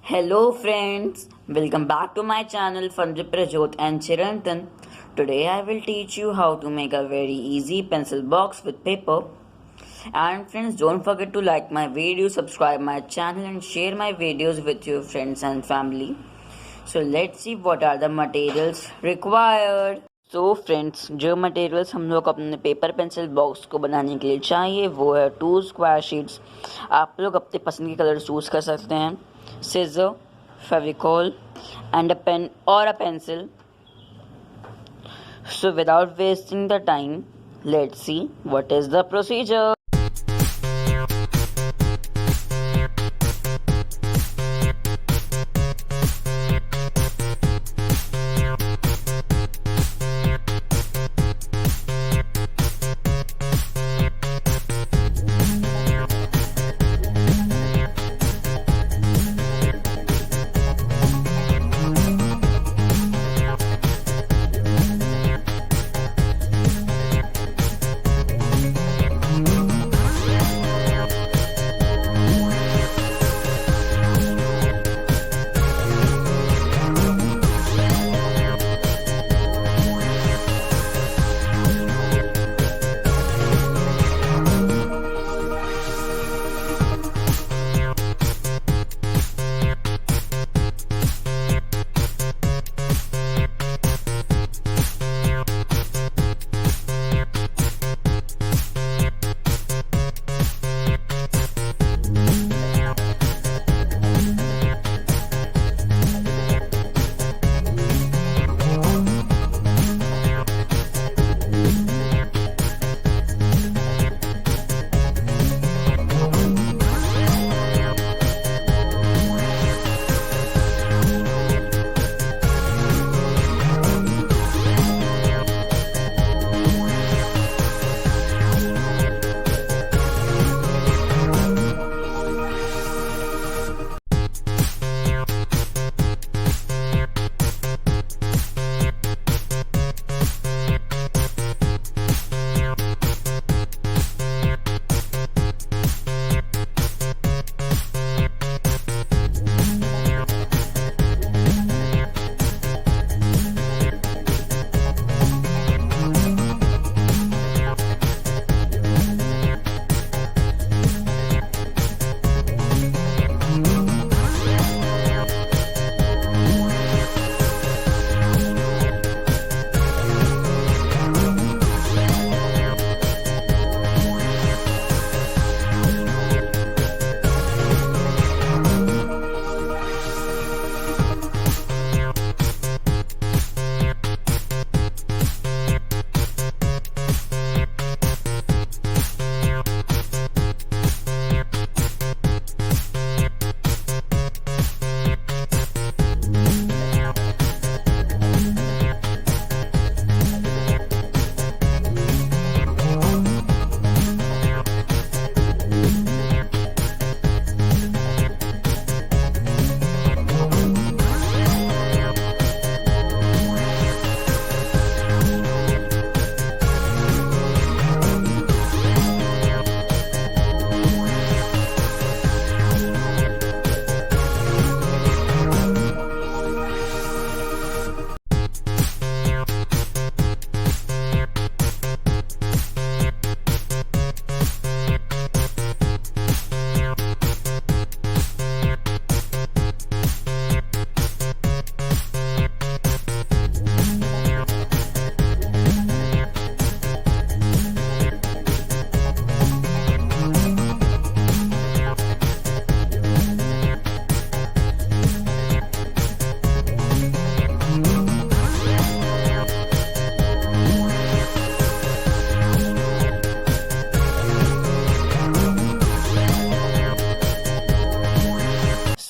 Hello friends, welcome back to my channel from Prajot and Chirantan. Today I will teach you how to make a very easy pencil box with paper. And friends, don't forget to like my video, subscribe my channel and share my videos with your friends and family. So let's see what are the materials required. So friends, जो materials हम लोग अपने paper pencil box को बनाने के लिए चाहिए वो है 2 स्क्वायर शीट्स. आप लोग अपने पसंद के कलर चूज़ कर सकते हैं. Scissor, Fevicol and a pen or a pencil. So without wasting the time, let's see what is the procedure.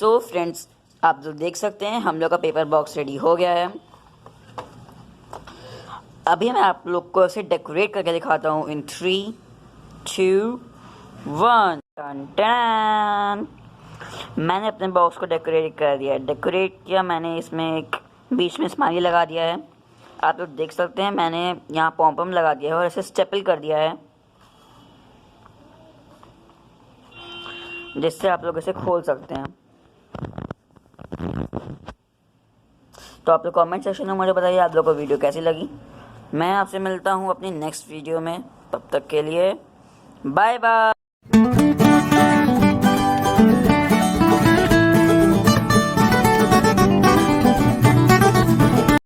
So friends, आप लोग देख सकते हैं हम लोग का पेपर बॉक्स रेडी हो गया है। अभी मैं आप लोग को इसे डेकोरेट करके दिखाता हूँ इन 3, 2, 1। Ton ton. मैंने अपने बॉक्स को डेकोरेट कर दिया है। डेकोरेट किया मैंने, इसमें एक बीच में स्माइली लगा दिया है। आप लोग देख सकते हैं मैंने यहाँ पॉम लगा दिया है और इसे स्टेपल कर दिया है, जिससे आप लोग इसे खोल सकते हैं। तो आप लोग कमेंट सेक्शन में मुझे बताइए आप लोग को वीडियो कैसी लगी। मैं आपसे मिलता हूँ अपनी नेक्स्ट वीडियो में, तब तक के लिए बाय बाय।